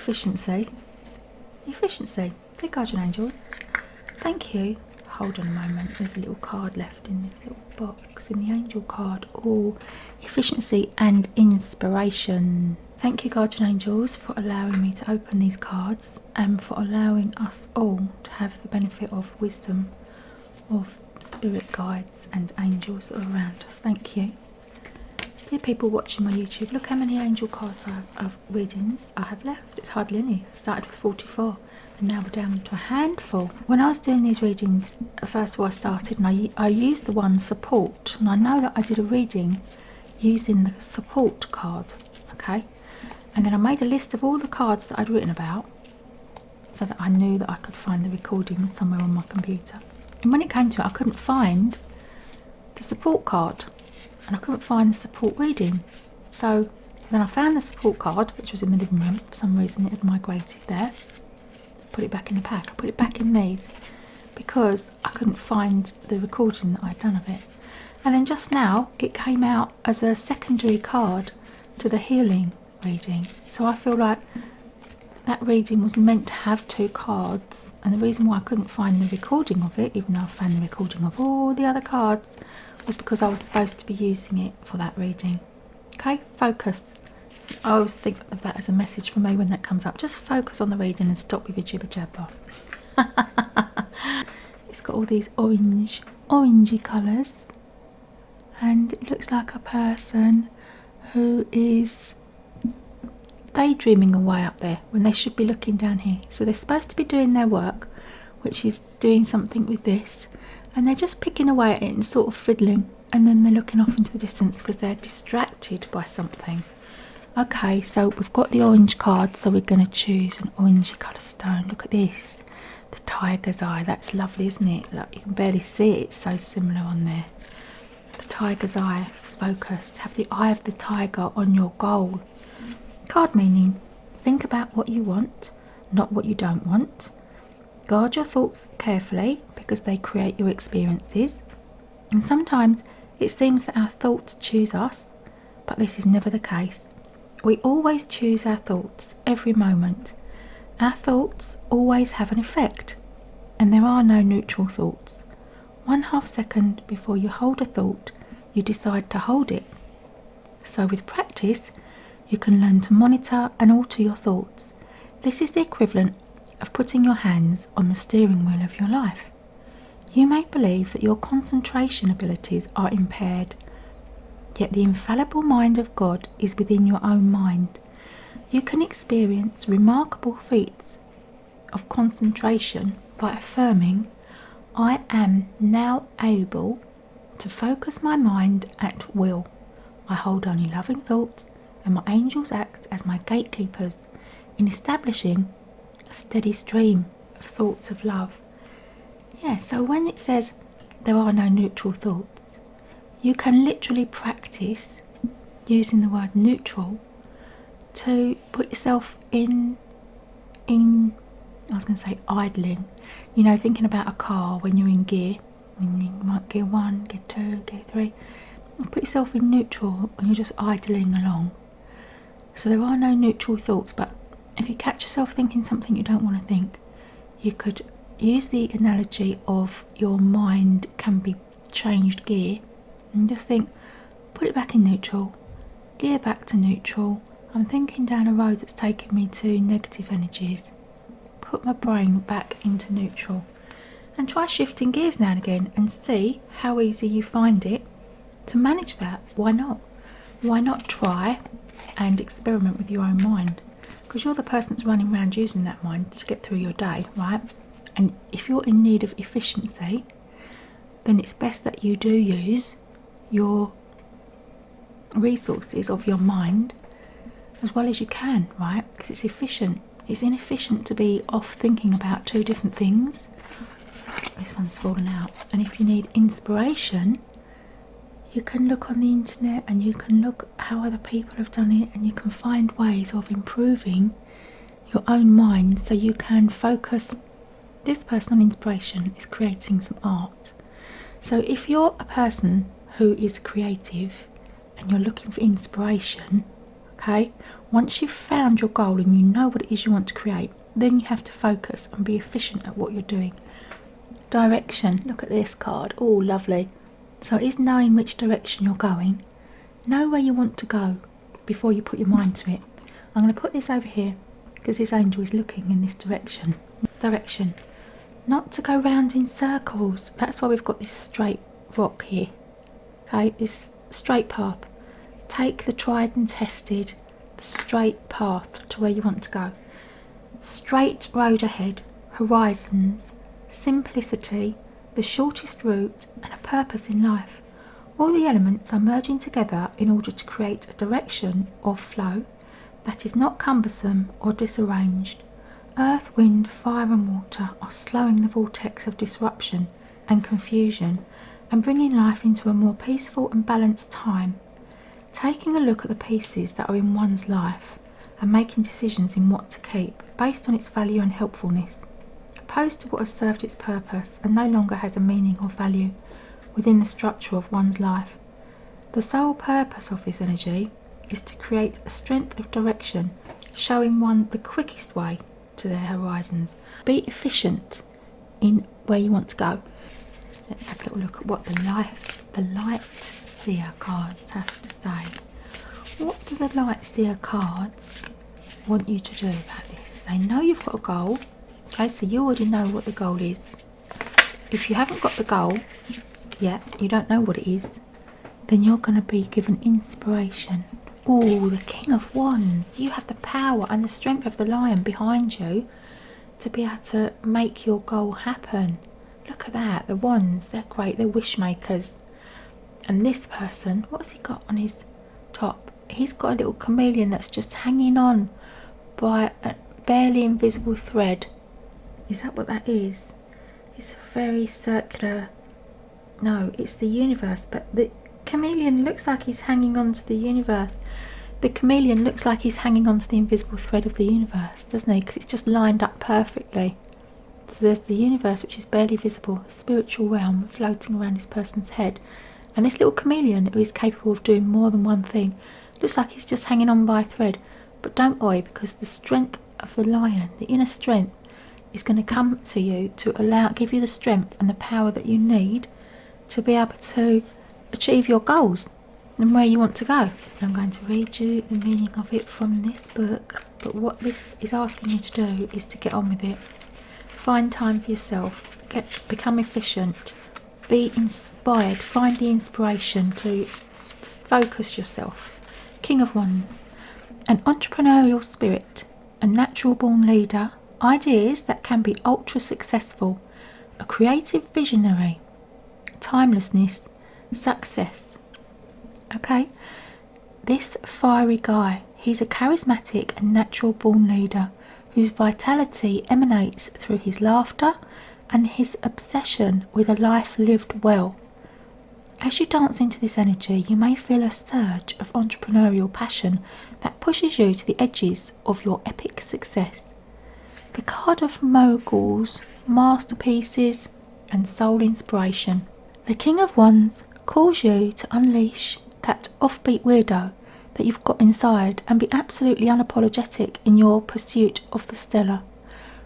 efficiency. Efficiency. Dear Guardian Angels, thank you. Hold on a moment, there's a little card left in this little box, in the angel card. Oh, efficiency and inspiration. Thank you, Guardian Angels, for allowing me to open these cards and for allowing us all to have the benefit of wisdom of spirit guides and angels that are around us. Thank you. Dear people watching my YouTube, look how many angel cards of readings I have left. It's hardly any. I started with 44 and now we're down to a handful. When I was doing these readings, first of all I started and I used the one support, and I know that I did a reading using the support card, okay? And then I made a list of all the cards that I'd written about so that I knew that I could find the recording somewhere on my computer. And when it came to it, I couldn't find the support card and I couldn't find the support reading. So then I found the support card, which was in the living room. For some reason it had migrated there. Put it back in the pack. I put it back in these because I couldn't find the recording that I'd done of it. And then just now it came out as a secondary card to the healing reading. So I feel like that reading was meant to have two cards, and the reason why I couldn't find the recording of it, even though I found the recording of all the other cards, was because I was supposed to be using it for that reading. Okay, focus. I always think of that as a message for me when that comes up. Just focus on the reading and stop with your jibber jabber. It's got all these orangey colours, and it looks like a person who is daydreaming away up there when they should be looking down here. So they're supposed to be doing their work, which is doing something with this, and they're just picking away at it and sort of fiddling, and then they're looking off into the distance because they're distracted by something. Okay, so we've got the orange card, so we're going to choose an orangey colour stone. Look at this, the tiger's eye. That's lovely, isn't it? Like, you can barely see it, it's so similar on there. The tiger's eye. Focus. Have the eye of the tiger on your goal. Card meaning: think about what you want, not what you don't want. Guard your thoughts carefully because they create your experiences. And sometimes it seems that our thoughts choose us, but this is never the case. We always choose our thoughts every moment. Our thoughts always have an effect, and there are no neutral thoughts. 1/2 second before you hold a thought, you decide to hold it. So with practice, you can learn to monitor and alter your thoughts. This is the equivalent of putting your hands on the steering wheel of your life. You may believe that your concentration abilities are impaired, yet the infallible mind of God is within your own mind. You can experience remarkable feats of concentration by affirming, I am now able to focus my mind at will. I hold only loving thoughts, and my angels act as my gatekeepers in establishing a steady stream of thoughts of love. Yeah, so when it says there are no neutral thoughts, you can literally practice using the word neutral to put yourself in I was going to say idling, you know, thinking about a car when you're in gear, and you might gear 1, gear 2, gear 3, and put yourself in neutral and you're just idling along. So there are no neutral thoughts, but if you catch yourself thinking something you don't want to think, you could use the analogy of your mind can be changed gear and just think, put it back in neutral, gear back to neutral. I'm thinking down a road that's taking me to negative energies. Put my brain back into neutral and try shifting gears now and again and see how easy you find it to manage that. Why not? Why not try and experiment with your own mind? Because you're the person that's running around using that mind to get through your day, right? And if you're in need of efficiency, then it's best that you do use your resources of your mind as well as you can, right? Because it's efficient. It's inefficient to be off thinking about two different things. This one's fallen out. And if you need inspiration, you can look on the internet and you can look how other people have done it, and you can find ways of improving your own mind so you can focus. This person on inspiration is creating some art. So if you're a person who is creative and you're looking for inspiration, Okay, once you've found your goal and you know what it is you want to create, then you have to focus and be efficient at what you're doing. Direction, look at this card. Oh, lovely. So it is knowing which direction you're going. Know where you want to go before you put your mind to it. I'm going to put this over here because this angel is looking in this direction. Direction, not to go round in circles. That's why we've got this straight rock here. Okay, this straight path. Take the tried and tested, the straight path to where you want to go. Straight road ahead, horizons, simplicity, the shortest route, and a purpose in life. All the elements are merging together in order to create a direction or flow that is not cumbersome or disarranged. Earth, wind, fire and water are slowing the vortex of disruption and confusion and bringing life into a more peaceful and balanced time. Taking a look at the pieces that are in one's life and making decisions in what to keep based on its value and helpfulness, opposed to what has served its purpose and no longer has a meaning or value within the structure of one's life. The sole purpose of this energy is to create a strength of direction, showing one the quickest way to their horizons. Be efficient in where you want to go. Let's have a little look at what the Light Seer cards have to say. What do the Light Seer cards want you to do about this? They know you've got a goal. Okay, so you already know what the goal is. If you haven't got the goal yet, you don't know what it is, then you're going to be given inspiration. Oh, the King of Wands. You have the power and the strength of the lion behind you to be able to make your goal happen. Look at that. The wands, they're great. They're wish makers. And this person, what's he got on his top? He's got a little chameleon that's just hanging on by a barely invisible thread. Is that what that is? It's a very circular... No, it's the universe, but the chameleon looks like he's hanging on to the universe. The chameleon looks like he's hanging on to the invisible thread of the universe, doesn't he? Because it's just lined up perfectly. So there's the universe, which is barely visible, the spiritual realm floating around this person's head. And this little chameleon, who is capable of doing more than one thing, looks like he's just hanging on by a thread. But don't worry, because the strength of the lion, the inner strength, is going to come to you to give you the strength and the power that you need to be able to achieve your goals and where you want to go. I'm going to read you the meaning of it from this book, but what this is asking you to do is to get on with it. Find time for yourself, become efficient, be inspired, find the inspiration to focus yourself. King of Wands, an entrepreneurial spirit, a natural born leader, ideas that can be ultra successful, a creative visionary, timelessness, success. Okay, this fiery guy, he's a charismatic and natural born leader whose vitality emanates through his laughter and his obsession with a life lived well. As you dance into this energy, you may feel a surge of entrepreneurial passion that pushes you to the edges of your epic success. The card of moguls, masterpieces, and soul inspiration. The King of Wands calls you to unleash that offbeat weirdo that you've got inside and be absolutely unapologetic in your pursuit of the stellar.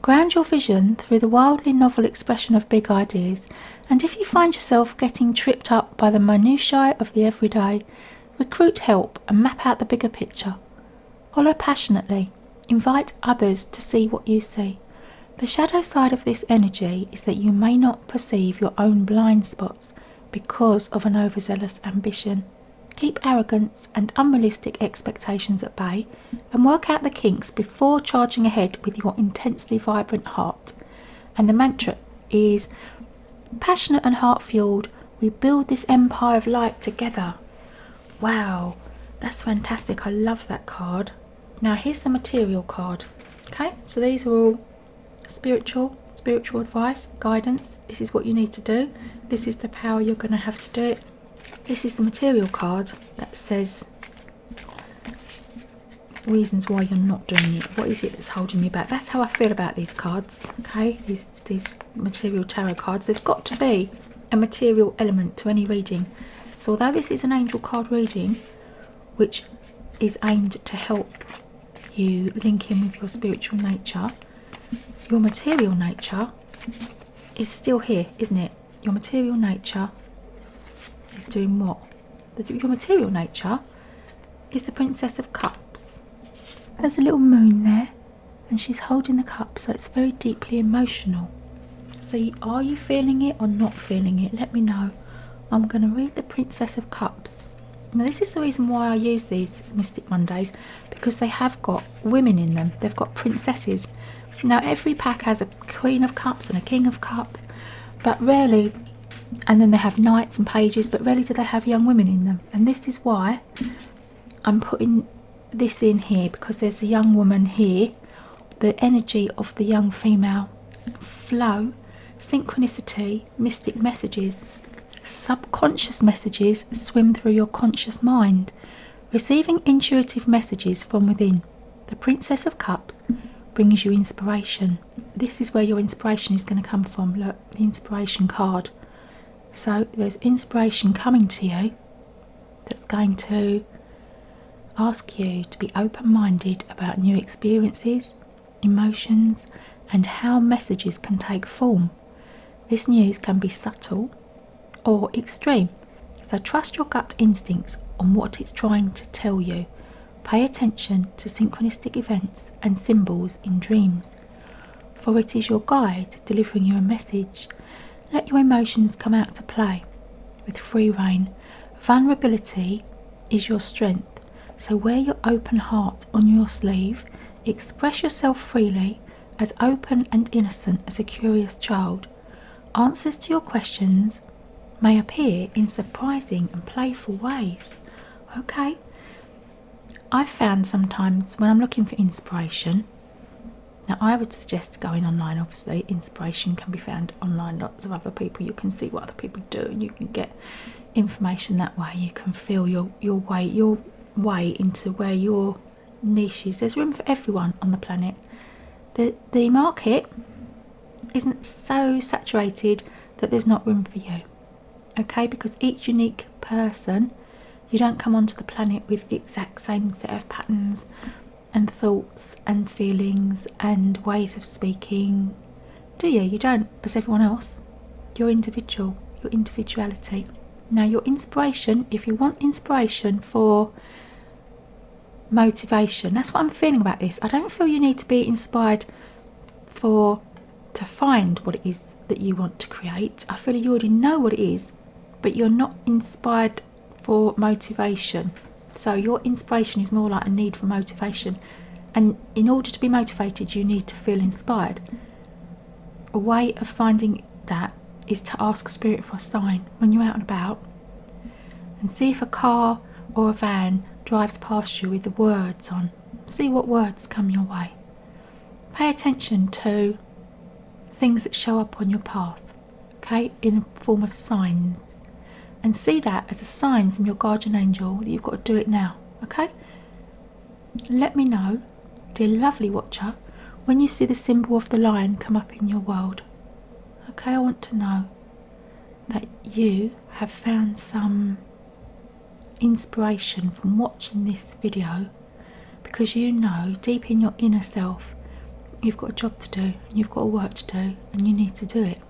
Ground your vision through the wildly novel expression of big ideas, and if you find yourself getting tripped up by the minutiae of the everyday, recruit help and map out the bigger picture. Follow passionately. Invite others to see what you see. The shadow side of this energy is that you may not perceive your own blind spots because of an overzealous ambition. Keep arrogance and unrealistic expectations at bay and work out the kinks before charging ahead with your intensely vibrant heart. And the mantra is, passionate and heart-fueled, we build this empire of light together. Wow, that's fantastic. I love that card. Now here's the material card. Okay, so these are all spiritual advice, guidance. This is what you need to do. This is the power you're going to have to do it. This is the material card that says reasons why you're not doing it. What is it that's holding you back? That's how I feel about these cards. Okay, these material tarot cards. There's got to be a material element to any reading. So although this is an angel card reading, which is aimed to help you link in with your spiritual nature. Your material nature is still here, isn't it? Your material nature is doing what? Your material nature is the Princess of Cups. There's a little moon there, and she's holding the cup, so it's very deeply emotional. So are you feeling it or not feeling it? Let me know. I'm going to read the Princess of Cups. Now this is the reason why I use these Mystic Mondays, because they have got women in them. They've got princesses. Now every pack has a Queen of Cups and a King of Cups, but rarely, and then they have knights and pages, but rarely do they have young women in them. And this is why I'm putting this in here, because there's a young woman here. The energy of the young female flow, synchronicity, mystic messages, subconscious messages swim through your conscious mind, receiving intuitive messages from within. The Princess of Cups brings you inspiration. This is where your inspiration is going to come from. Look, the inspiration card. So there's inspiration coming to you that's going to ask you to be open-minded about new experiences, emotions, and how messages can take form. This news can be subtle or extreme, so trust your gut instincts on what it's trying to tell you. Pay attention to synchronistic events and symbols in dreams, for it is your guide delivering you a message. Let your emotions come out to play with free rein. Vulnerability is your strength, so wear your open heart on your sleeve. Express yourself freely, as open and innocent as a curious child. Answers to your questions may appear in surprising and playful ways. Okay? I've found sometimes when I'm looking for inspiration, now I would suggest going online. Obviously inspiration can be found online, lots of other people, you can see what other people do and you can get information that way. You can feel your way into where your niche is. There's room for everyone on the planet. The market isn't so saturated that there's not room for you, okay? Because each unique person, you don't come onto the planet with the exact same set of patterns and thoughts and feelings and ways of speaking, do you? You don't, as everyone else. You're individual, your individuality. Now your inspiration, if you want inspiration for motivation, that's what I'm feeling about this. I don't feel you need to be inspired to find what it is that you want to create. I feel you already know what it is, but you're not inspired for motivation. So your inspiration is more like a need for motivation, and in order to be motivated you need to feel inspired. A way of finding that is to ask Spirit for a sign when you're out and about, and see if a car or a van drives past you with the words on. See what words come your way. Pay attention to things that show up on your path, okay, in a form of signs, and see that as a sign from your guardian angel that you've got to do it now, okay? Let me know, dear lovely watcher, when you see the symbol of the lion come up in your world, okay? I want to know that you have found some inspiration from watching this video, because you know deep in your inner self you've got a job to do and you've got a work to do and you need to do it.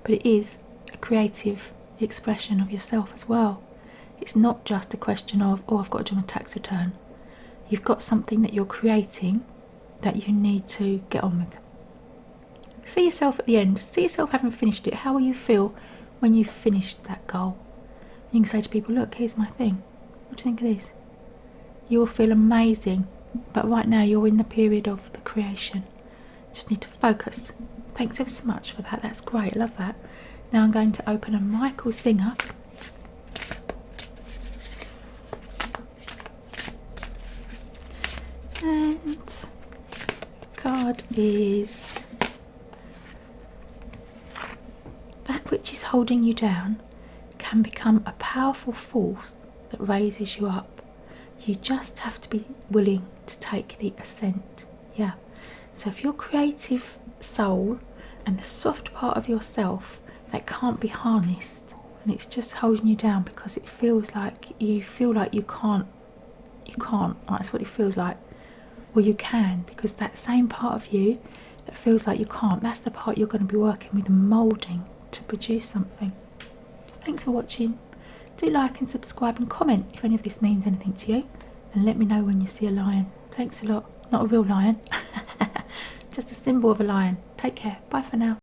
But it is a creative expression of yourself as well. It's not just a question of, oh, I've got to do my tax return. You've got something that you're creating that you need to get on with. See yourself at the end. See yourself having finished it. How will you feel when you've finished that goal? You can say to people, look, here's my thing. What do you think of this? You will feel amazing. But right now you're in the period of the creation. Just need to focus. Thanks ever so much for that. That's great. I love that. Now I'm going to open a Michael Singer. And the card is that which is holding you down can become a powerful force that raises you up. You just have to be willing to take the ascent. Yeah. So if your creative soul and the soft part of yourself that can't be harnessed, and it's just holding you down because it feels like you can't you can't. That's what it feels like. Well, you can, because that same part of you that feels like you can't, that's the part you're going to be working with and moulding to produce something. Thanks for watching. Do like and subscribe and comment if any of this means anything to you, and let me know when you see a lion. Thanks a lot. Not a real lion, just a symbol of a lion. Take care. Bye for now.